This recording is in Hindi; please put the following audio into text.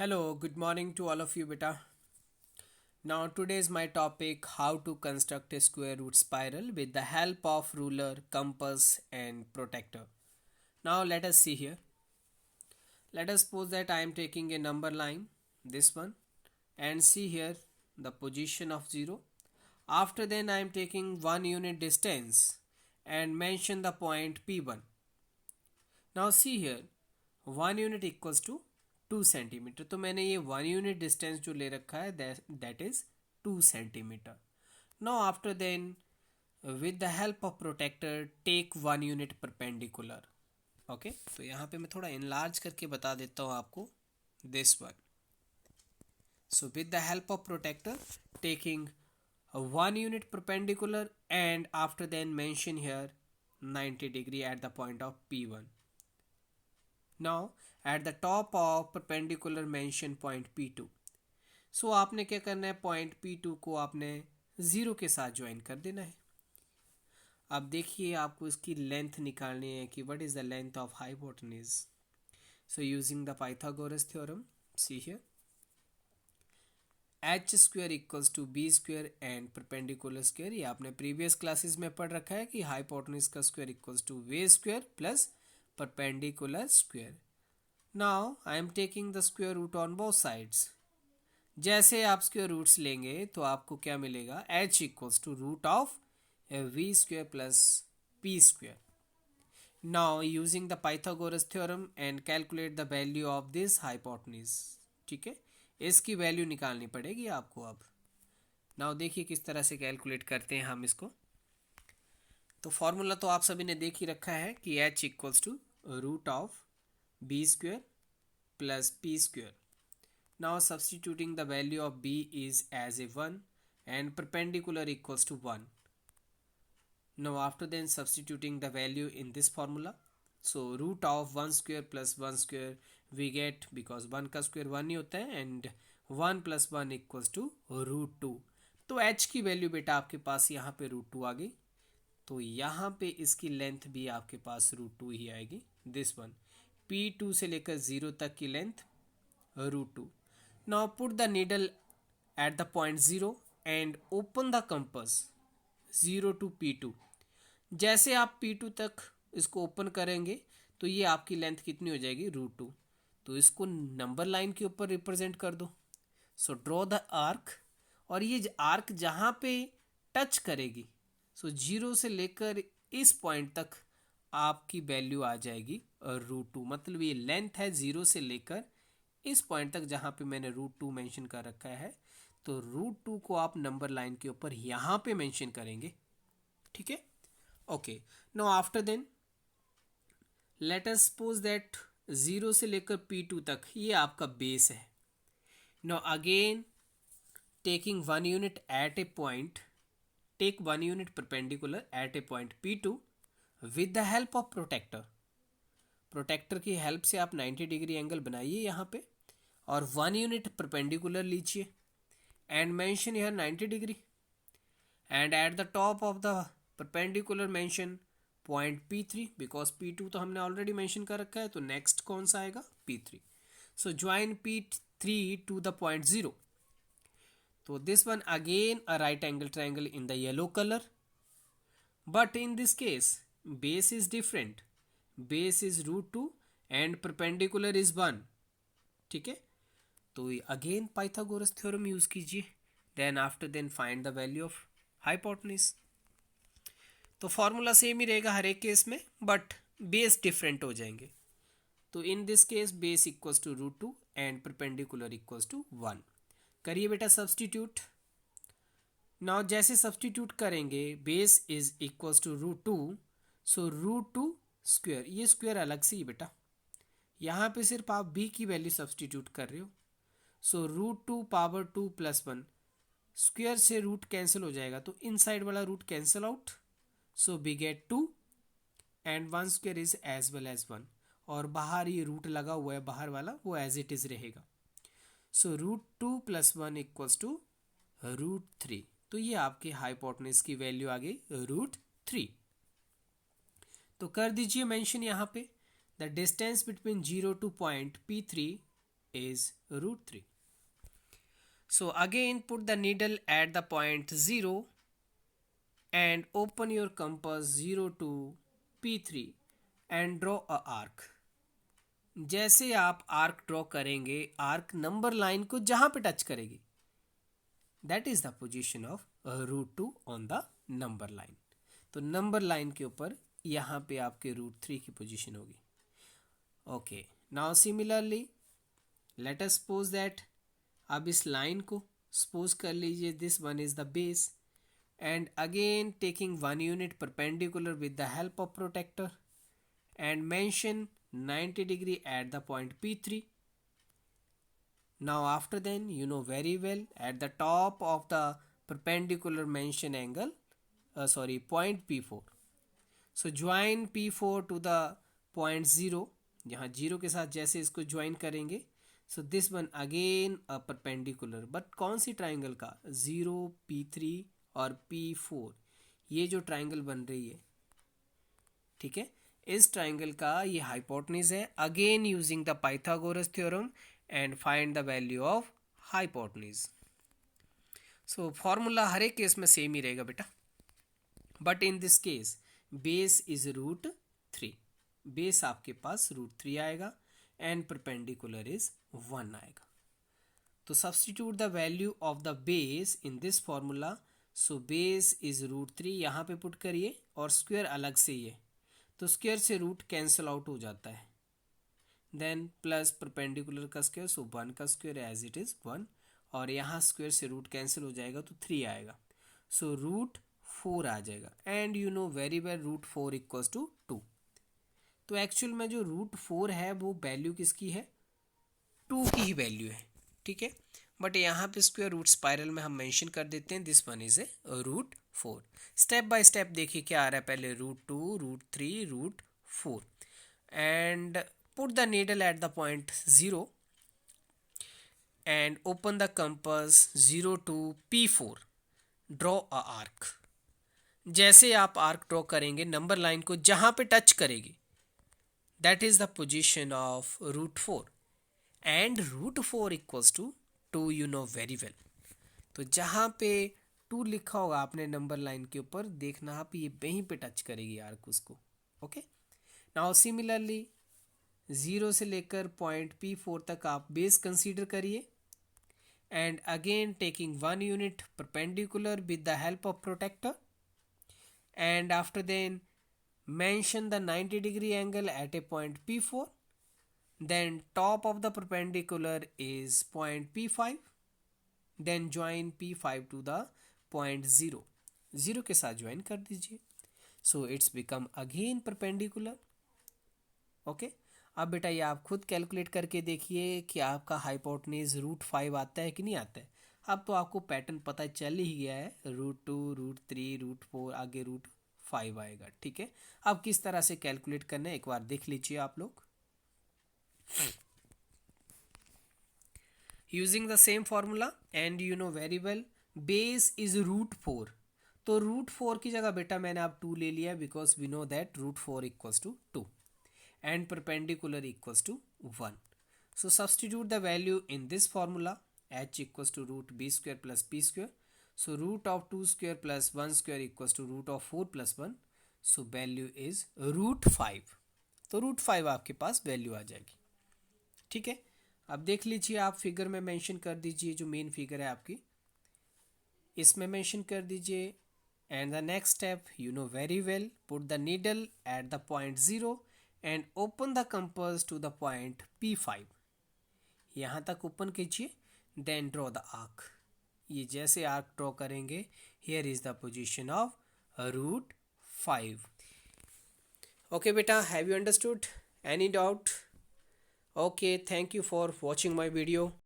Hello, good morning to all of you, beta. Now, today is my topic how to construct a square root spiral with the help of ruler, compass, and protractor. Now, let us see here. Let us suppose that I am taking a number line, this one, and see here the position of 0. After then, I am taking 1 unit distance and mention the point P1. Now, see here 1 unit equals to 2 centimetre, तो मैंने ये 1 यूनिट डिस्टेंस जो ले रखा है that is 2 centimetre. Now after then with the help of protractor take 1 unit perpendicular. Okay, तो यहाँ पे मैं थोड़ा इनलार्ज करके बता देता हूँ आपको this one. So with the help of protractor taking 1 unit perpendicular and after then mention here 90 degree at the point of P1. Now at the top of perpendicular mention point P2. So आपने क्या करना है, पॉइंट P2 को आपने 0 के साथ ज्वाइन कर देना है. अब देखिए आपको इसकी लेंथ निकालनी है कि what is the length of hypotenuse. So using the Pythagoras theorem, see here H square equals to B square and perpendicular square. ये आपने प्रीवियस क्लासेस में पढ़ रखा है कि हाइपोटेन्यूज का square equals to B square plus perpendicular square. Now I am taking the square root on both sides. जैसे आप स्क्वायर रूट्स लेंगे तो आपको क्या मिलेगा, h equals to root of B square plus P square. Now using the Pythagoras theorem and calculate the value of this hypotenuse. ठीक है, इसकी वैल्यू निकालनी पड़ेगी आपको. अब नाउ देखिए किस तरह से कैलकुलेट करते हैं हम इसको. तो फॉर्मूला तो आप सभी ने देख ही रखा है कि h equals to root of B square plus P square. Now substituting the value of b is as a 1 and perpendicular equals to 1. Now after then substituting the value in this formula. So root of 1 square plus 1 square we get, because 1 का square 1 ही होता है, and 1 plus 1 equals to root 2. तो h की वैल्यू बेटा आपके पास यहाँ पे रूट 2 आ गई. तो यहाँ पे इसकी लेंथ भी आपके पास रूट 2 ही आएगी. दिस वन P2 से लेकर 0 तक की length root 2. Now put the needle at the point 0 and open the compass 0 to P2. जैसे आप P2 तक इसको ओपन करेंगे तो ये आपकी लेंथ कितनी हो जाएगी, रूट 2. तो इसको नंबर लाइन के ऊपर रिप्रेजेंट कर दो. सो ड्रॉ द आर्क, और ये आर्क जहाँ पे टच करेगी, सो 0 से लेकर इस पॉइंट तक आपकी वैल्यू आ जाएगी रूट 2. मतलब ये लेंथ है 0 से लेकर इस पॉइंट तक जहाँ पे मैंने रूट 2 मेंशन कर रखा है. तो रूट 2 को आप नंबर लाइन के ऊपर यहाँ पे मेंशन करेंगे. ठीक है, okay. Now after then let us suppose that 0 से लेकर P2 तक ये आपका बेस है. Now again taking 1 unit at a point, take 1 unit perpendicular at a point P2 with the help of protractor. Protractor की हेल्प से आप 90 डिग्री एंगल बनाइए यहाँ पे, और 1 यूनिट परपेंडिकुलर लीजिए and mention here 90 degree, and at the top of the perpendicular mention point P3, because P2 तो हमने ऑलरेडी मेंशन कर रखा है. तो नेक्स्ट कौन सा आएगा, P3. So join P3 to the point 0. तो this one again a right angle triangle in the yellow colour, but in this case base is different. Base is root 2 and perpendicular is 1. ठीक है, तो अगेन पाइथागोरस थ्योरम यूज कीजिए. Then after then find the value of hypotenuse. तो फॉर्मूला सेम ही रहेगा हर एक केस में, बट बेस डिफरेंट हो जाएंगे. तो in this case base equals to root 2 and perpendicular equals to 1. करिए बेटा सब्सटीट्यूट. नाउ जैसे सब्सटीट्यूट करेंगे base is equals to root 2, so root 2 square, ये स्क्वायर अलग से ही बेटा, यहाँ पे सिर्फ आप b की वैल्यू सब्सटीट्यूट कर रहे हो. So root 2 power 2 plus 1, square से रूट कैंसिल हो जाएगा तो इनसाइड वाला root cancel out. So we get 2 and 1 square is as well as 1, और बाहर ये रूट लगा हुआ है बाहर वाला, वो एज इट इज रहेगा. So root 2 plus 1 equals to root 3. तो ये आपकी हाइपोटेन्यूज की वैल्यू आ गई रूट 3. तो कर दीजिए मेंशन यहाँ पे the distance between 0 two point P3 is root 3. So again put the needle at the point 0 and open your compass 0 to P3 and draw a arc. जैसे आप आर्क ड्रॉ करेंगे आर्क नंबर लाइन को जहां पे टच करेगी that is the position of root 2 on the number line. तो नंबर लाइन के ऊपर यहाँ पे आपके रूट 3 की पोजीशन होगी. Okay, now similarly let us suppose that अब इस लाइन को सपोज कर लीजिए this one is the base and again taking 1 unit perpendicular with the help of protractor and mention 90 degree at the point P3. Now after then you know very well at the top of the perpendicular mention angle point P4. So join P4 to the point 0. यहाँ 0 के साथ जैसे इसको ज्वाइन करेंगे so this one again a perpendicular but कौन सी ट्राइंगल का 0 P3 और P4 ये जो ट्राइंगल बन रही है ठीक है इस ट्राइंगल का ये हाइपोटेन्यूज है. Again using the Pythagoras theorem and find the value of hypotenuse. So formula हर एक केस में सेम ही रहेगा बेटा but in this case base is root 3. Base आपके पास रूट 3 आएगा एंड परपेंडिकुलर इज 1 आएगा. तो substitute the value of the base in this formula. So base is root 3 यहाँ पे पुट करिए और स्क्वायर अलग से ही है तो स्क्वायर से रूट कैंसिल आउट हो जाता है. देन प्लस परपेंडिकुलर का स्क्वायर सो 1 का स्क्वायर एज इट इज 1 और यहाँ स्क्वायर से रूट कैंसिल हो जाएगा तो 3 आएगा. सो रूट 4 आ जाएगा and you know very well root 4 equals to 2. तो एक्चुअल में जो रूट 4 है वो वैल्यू किसकी है 2 की ही वैल्यू है ठीक है बट यहाँ पे स्क्वायर रूट स्पाइरल में हम मेंशन कर देते हैं this one is a root 4. Step by step देखिए क्या आ रहा है पहले root 2 root 3 root 4 and put the needle at the point 0 and open the compass 0 to P4. Draw a arc. जैसे आप आर्क ड्रॉ करेंगे नंबर लाइन को जहां पे टच करेगी that is the position of root 4 and root 4 equals to 2 you know very well. तो जहां पे 2 लिखा होगा आपने नंबर लाइन के ऊपर देखना आप ये वहीं पे टच करेगी आर्क उसको. ओके, नाउ सिमिलरली 0 से लेकर पॉइंट P4 तक आप बेस कंसीडर करिए and again taking 1 unit perpendicular with the help of protractor and after then mention the 90 degree angle at a point P4. Then top of the perpendicular is point P5. Then join P5 to the point 0. 0 के साथ ज्वाइन कर दीजिए. So it's become again perpendicular. Okay. अब बेटा ये आप खुद कैलकुलेट करके देखिए कि आपका हाइपोटेन्यूज रूट 5 आता है कि नहीं आता है. अब तो आपको पैटर्न पता चल ही गया है रूट 2 रूट 3 रूट 4 आगे रूट 5 आएगा ठीक है. अब किस तरह से कैलकुलेट करना है एक बार देख लीजिए आप लोग. Using the same formula and you know very well base is root 4. तो रूट 4 की जगह बेटा मैंने आप 2 ले लिया because we know that root 4 equals to 2 and perpendicular equals to 1. So substitute the value in this formula h equals to root b square plus p square. So root of 2 square plus 1 square equals to root of 4 plus 1. So value is root 5. तो root 5 आपके पास वैल्यू आ जाएगी ठीक है. अब देख लीजिए आप फिगर में मेंशन कर दीजिए जो मेन फिगर है आपकी इसमें मेंशन कर दीजिए and the next step you know very well put the needle at the point 0 and open the compass to the point P5. यहाँ तक ओपन कीजिए देन ड्रॉ द आर्क. ये जैसे आर्क ड्रॉ करेंगे here is the position of root 5. Okay बेटा, have you understood? Any doubt? Okay, thank you for watching my video.